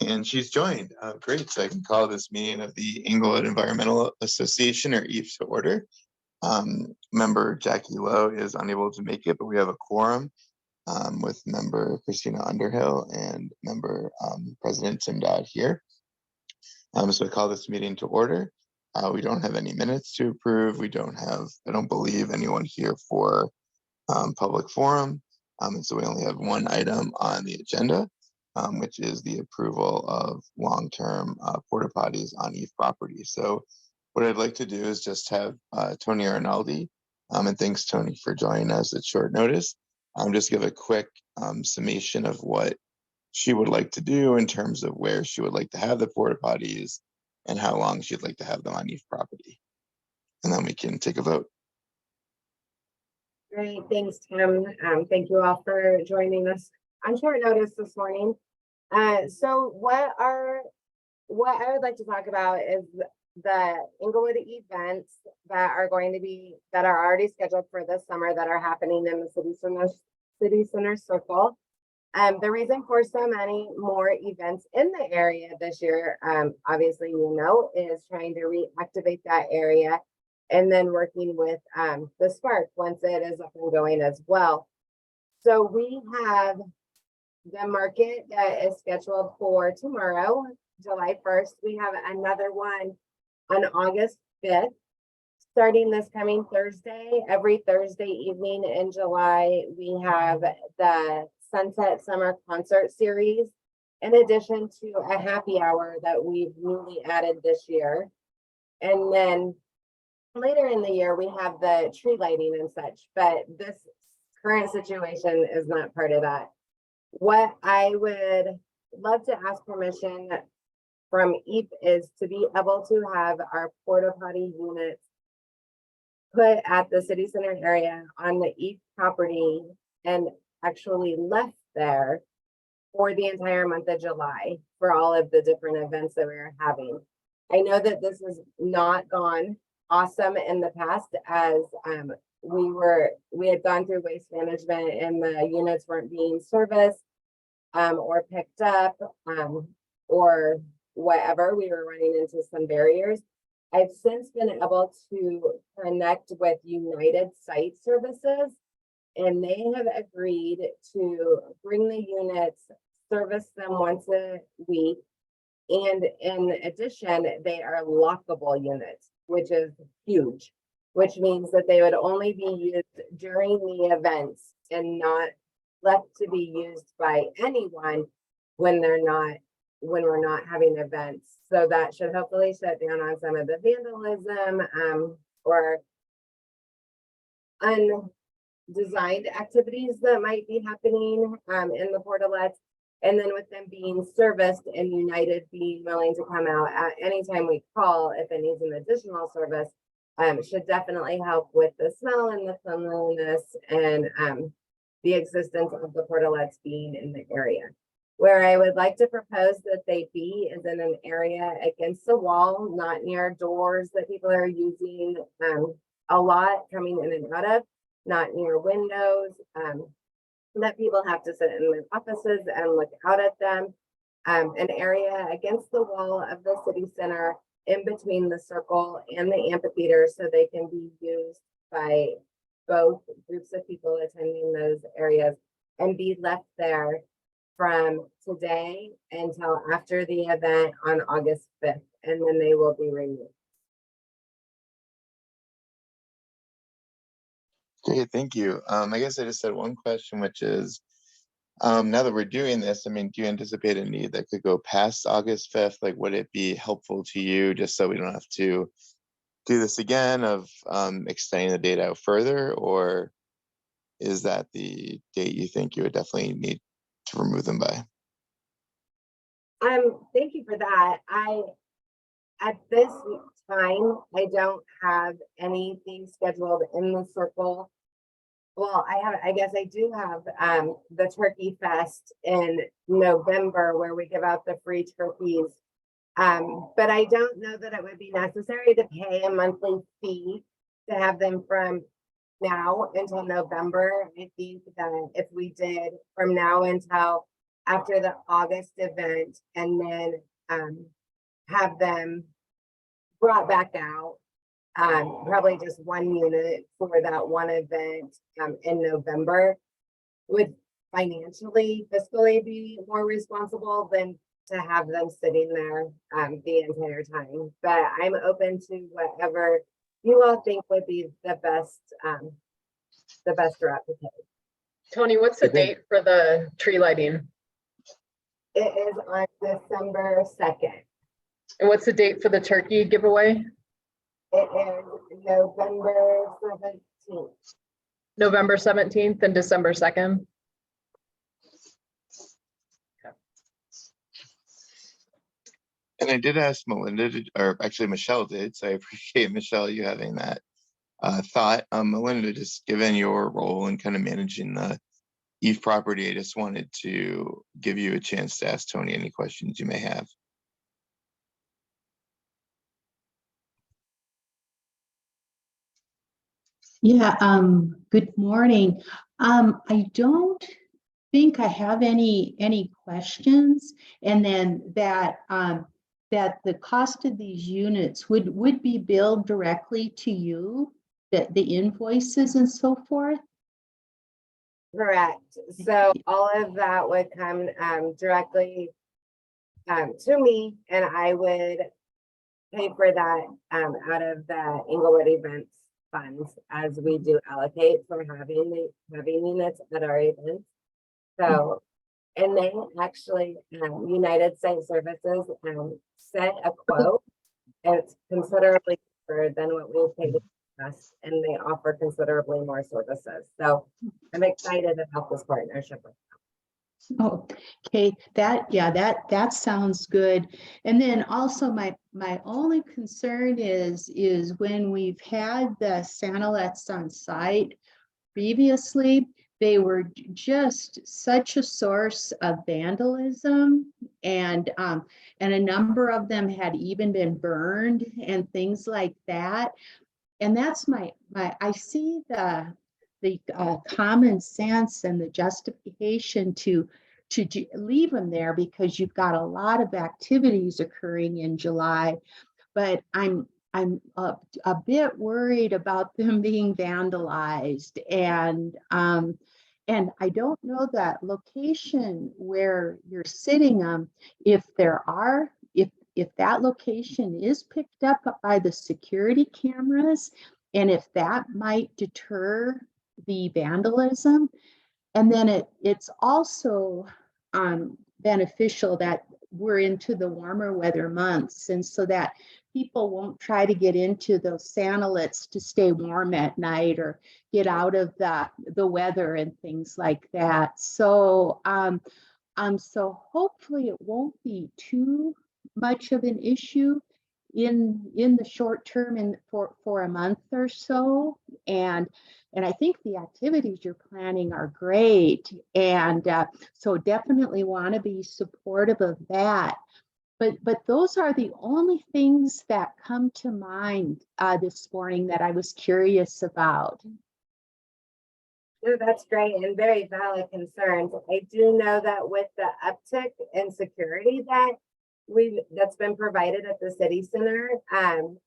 And she's joined. Great. So I can call this meeting of the Englewood Environmental Association, or EAF, to order. Member Jackie Lowe is unable to make it, but we have a quorum with member Christina Underhill and member President Tim Dodd here. So I call this meeting to order. We don't have any minutes to approve. We don't have, I don't believe, anyone here for public forum. And so we only have one item on the agenda, which is the approval of long-term porta potties on EAF property. So what I'd like to do is just have Tony Arnaldi, and thanks Tony for joining us at short notice, just give a quick summation of what she would like to do in terms of where she would like to have the porta potties and how long she'd like to have them on EAF property. And then we can take a vote. Great, thanks, Tim. Thank you all for joining us on short notice this morning. So what I would like to talk about is the Englewood events that are already scheduled for this summer that are happening in the City Center Circle. The reason for so many more events in the area this year, obviously, is trying to reactivate that area and then working with the Spark once it is up and going as well. So we have the market that is scheduled for tomorrow, July 1st. We have another one on August 5th. Starting this coming Thursday, every Thursday evening in July, we have the Sunset Summer Concert Series, in addition to a happy hour that we've newly added this year. And then later in the year, we have the tree lighting and such, but this current situation is not part of that. What I would love to ask permission from EAF is to be able to have our porta potty units put at the City Center area on the EAF property and actually left there for the entire month of July for all of the different events that we're having. I know that this has not gone awesome in the past, as we had gone through waste management and the units weren't being serviced or picked up or whatever. We were running into some barriers. I've since been able to connect with United Site Services, and they have agreed to bring the units, service them once a week. And in addition, they are lockable units, which is huge, which means that they would only be used during the events and not left to be used by anyone when we're not having events. So that should hopefully shut down on some of the vandalism or undesigned activities that might be happening in the portalets. And then with them being serviced and United being willing to come out at any time we call if it needs an additional service, should definitely help with the smell and the cleanliness and the existence of the portalets being in the area. Where I would like to propose that they be is in an area against the wall, not near doors that people are using a lot coming in and out of, not near windows, that people have to sit in their offices and look out at them. An area against the wall of the city center in between the circle and the amphitheater, so they can be used by both groups of people attending those areas and be left there from today until after the event on August 5th, and then they will be removed. Okay, thank you. I guess I just had one question, which is, now that we're doing this, I mean, do you anticipate a need that could go past August 5th? Like, would it be helpful to you just so we don't have to do this again of extending the date out further, or is that the date you think you would definitely need to remove them by? Thank you for that. At this time, I don't have anything scheduled in the circle. Well, I guess I do have the Turkey Fest in November where we give out the free turkeys. But I don't know that it would be necessary to pay a monthly fee to have them from now until November. I think that if we did from now until after the August event, and then have them brought back out. Probably just one unit for that one event in November would financially, fiscally be more responsible than to have them sitting there the entire time. But I'm open to whatever you all think would be the best route to take. Tony, what's the Okay. date for the tree lighting? It is on December 2nd. And what's the date for the turkey giveaway? It is November 17th. November 17th and December 2nd. And I did ask Melinda, or actually Michelle did, so I appreciate Michelle you having that thought. Melinda, just given your role in kind of managing the Eve property, I just wanted to give you a chance to ask Tony any questions you may have. Yeah, good morning. I don't think I have any questions. And then that that the cost of these units would be billed directly to you, the invoices and so forth. Correct. So all of that would come directly to me, and I would pay for that out of the Englewood events funds as we do allocate for having units at our events. So, and they actually, United Site Services set a quote, and it's considerably cheaper than what we paid us, and they offer considerably more services. So I'm excited about this partnership with them. Oh, okay, that sounds good. And then also my only concern is when we've had the Santalets on site previously, they were just such a source of vandalism, and a number of them had even been burned and things like that. And that's I see the common sense and the justification to leave them there because you've got a lot of activities occurring in July, but I'm a bit worried about them being vandalized, and I don't know that location where you're sitting them, if that location is picked up by the security cameras, and if that might deter the vandalism. And then it's also beneficial that we're into the warmer weather months, and so that people won't try to get into those Santalets to stay warm at night or get out of the weather and things like that. So so hopefully it won't be too much of an issue in the short term and for a month or so. And I think the activities you're planning are great. And so definitely want to be supportive of that. But those are the only things that come to mind this morning that I was curious about. No, that's great and very valid concerns. I do know that with the uptick in security that's been provided at the city center,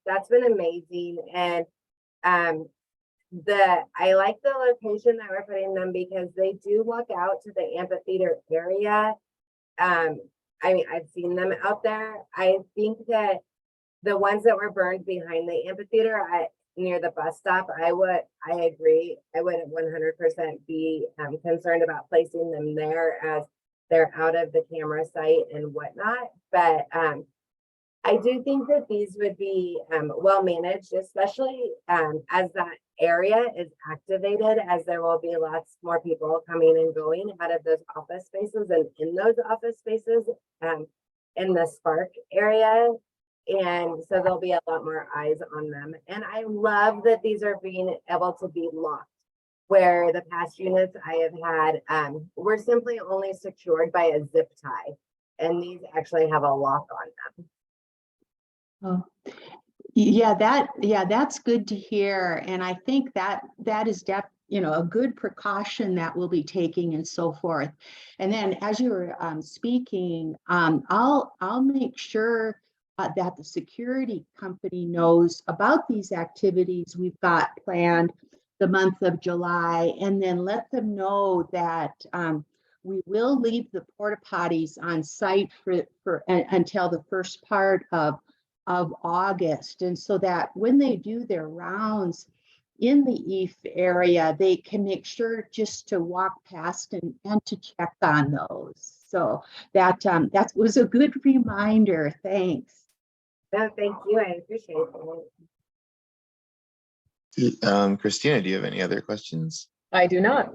that's been amazing. And I like the location that we're putting them because they do walk out to the amphitheater area. I mean, I've seen them out there. I think that the ones that were burned behind the amphitheater near the bus stop, I agree. I would 100% be concerned about placing them there as they're out of the camera site and whatnot. But I do think that these would be well managed, especially as that area is activated, as there will be lots more people coming and going out of those office spaces and in those office spaces in the Spark area. And so there'll be a lot more eyes on them. And I love that these are being able to be locked, where the past units I have had were simply only secured by a zip tie. And these actually have a lock on them. Oh, yeah, that's good to hear. And I think that is a good precaution that we'll be taking and so forth. And then as you were speaking, I'll make sure that the security company knows about these activities we've got planned the month of July, and then let them know that we will leave the porta potties on site until the first part of August. And so that when they do their rounds in the EAF area, they can make sure just to walk past and to check on those. So that was a good reminder. Thanks. No, thank you. I appreciate it. Christina, do you have any other questions? I do not.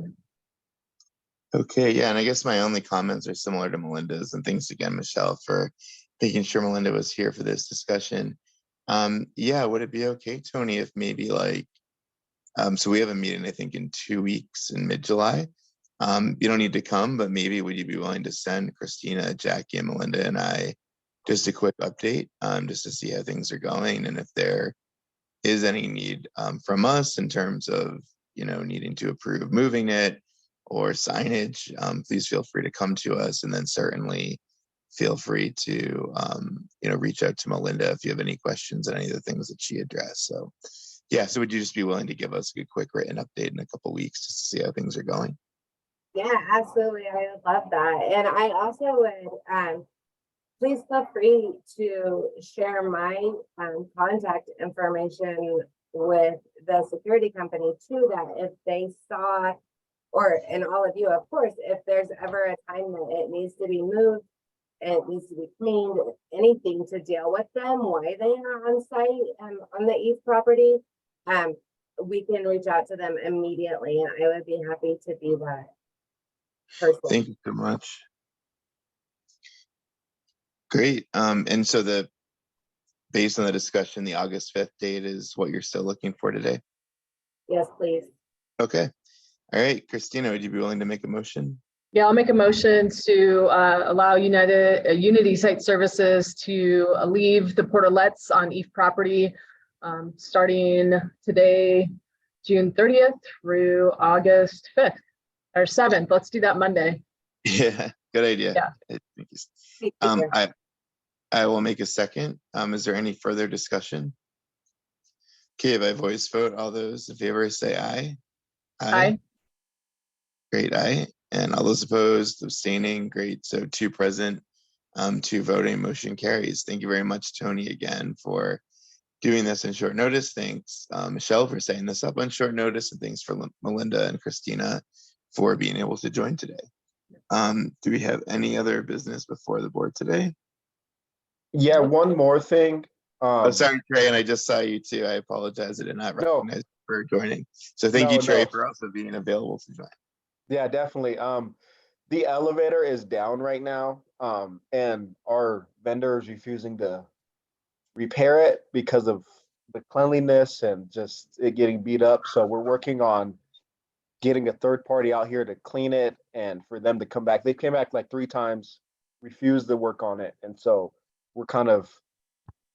Okay, yeah, and I guess my only comments are similar to Melinda's, and thanks again, Michelle, for making sure Melinda was here for this discussion. Yeah, would it be okay, Tony, if maybe like, so we have a meeting, I think, in 2 weeks in mid-July. You don't need to come, but maybe would you be willing to send Christina, Jackie, and Melinda and I just a quick update, just to see how things are going, and if there is any need from us in terms of, needing to approve moving it or signage, please feel free to come to us, and then certainly feel free to, reach out to Melinda if you have any questions on any of the things that she addressed. So yeah, so would you just be willing to give us a quick written update in a couple of weeks just to see how things are going? Yeah, absolutely. I would love that. And I also would, please feel free to share my contact information with the security company too, that if they saw, and all of you, of course, if there's ever a time that it needs to be moved, it needs to be cleaned, anything to deal with them, why they are on site on the EAF property, we can reach out to them immediately, and I would be happy to be that person. Thank you so much. Great. And so based on the discussion, the August 5th date is what you're still looking for today? Yes, please. Okay. All right, Christina, would you be willing to make a motion? Yeah, I'll make a motion to allow Unity Site Services to leave the portalets on EAF property starting today, June 30th through August 5th or 7th. Let's do that Monday. Yeah, good idea. Yeah. Thank you. Thank you. I will make a second. Is there any further discussion? Okay, by voice vote, all those in favor say aye. Aye. Great, aye. And all those opposed, abstaining, great. So 2 present, 2 voting, motion carries. Thank you very much, Tony, again, for doing this in short notice. Thanks, Michelle, for setting this up on short notice, and thanks for Melinda and Christina for being able to join today. Do we have any other business before the board today? Yeah, one more thing. Oh, sorry, Trey, and I just saw you too. I apologize. I did not recognize you for joining. So thank you, Trey, for also being available to join. Yeah, definitely. The elevator is down right now, and our vendor is refusing to repair it because of the cleanliness and just it getting beat up. So we're working on getting a third party out here to clean it and for them to come back. They came back like 3 times, refused to work on it. And so we're kind of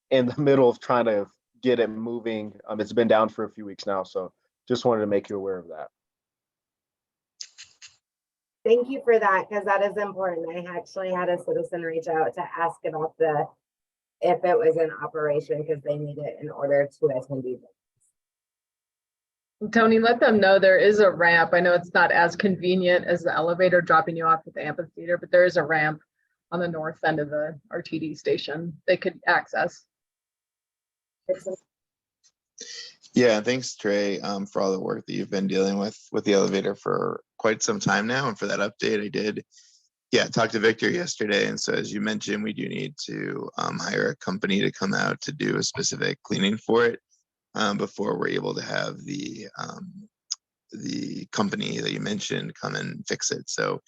in the middle of trying to get it moving. It's been down for a few weeks now. So just wanted to make you aware of that. Thank you for that, because that is important. I actually had a citizen reach out to ask about if it was in operation, because they need it in order to attend events. Tony, let them know there is a ramp. I know it's not as convenient as the elevator dropping you off at the amphitheater, but there is a ramp on the north end of the RTD station they could access. Yeah, thanks, Trey, for all the work that you've been dealing with the elevator for quite some time now, and for that update. I did, talk to Victor yesterday, and so as you mentioned, we do need to hire a company to come out to do a specific cleaning for it before we're able to have the company that you mentioned come and fix it. So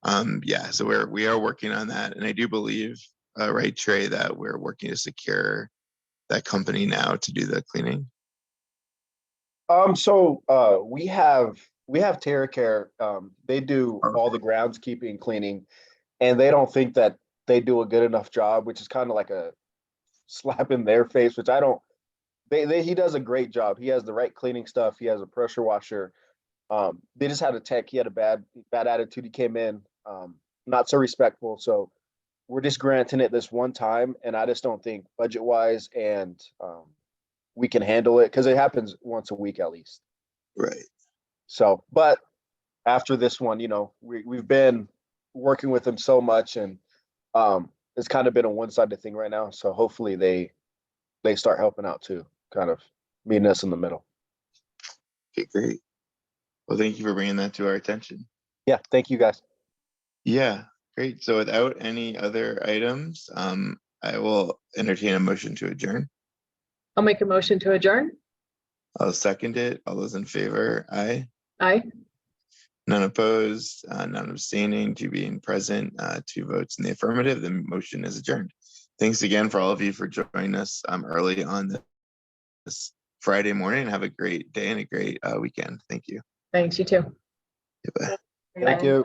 so we are working on that, and I do believe, right, Trey, that we're working to secure that company now to do the cleaning. We have TerraCare. They do all the groundskeeping, cleaning, and they don't think that they do a good enough job, which is kind of like a slap in their face, which I don't. He does a great job. He has the right cleaning stuff. He has a pressure washer. They just had a tech, he had a bad attitude. He came in, not so respectful. So we're just granting it this one time. And I just don't think budget wise and we can handle it because it happens once a week at least. Right. So, but after this one, you know, we've been working with them so much, and it's kind of been a one-sided thing right now. So hopefully they start helping out too, kind of meeting us in the middle. Okay, great. Well, thank you for bringing that to our attention. Yeah, thank you guys. Yeah, great. So without any other items, I will entertain a motion to adjourn. I'll make a motion to adjourn. I'll second it. All those in favor, aye. Aye. None opposed, none abstaining, 2 being present, 2 votes in the affirmative. The motion is adjourned. Thanks again for all of you for joining us early on this Friday morning. Have a great day and a great weekend. Thank you. Thanks, you too. Goodbye. Thank you.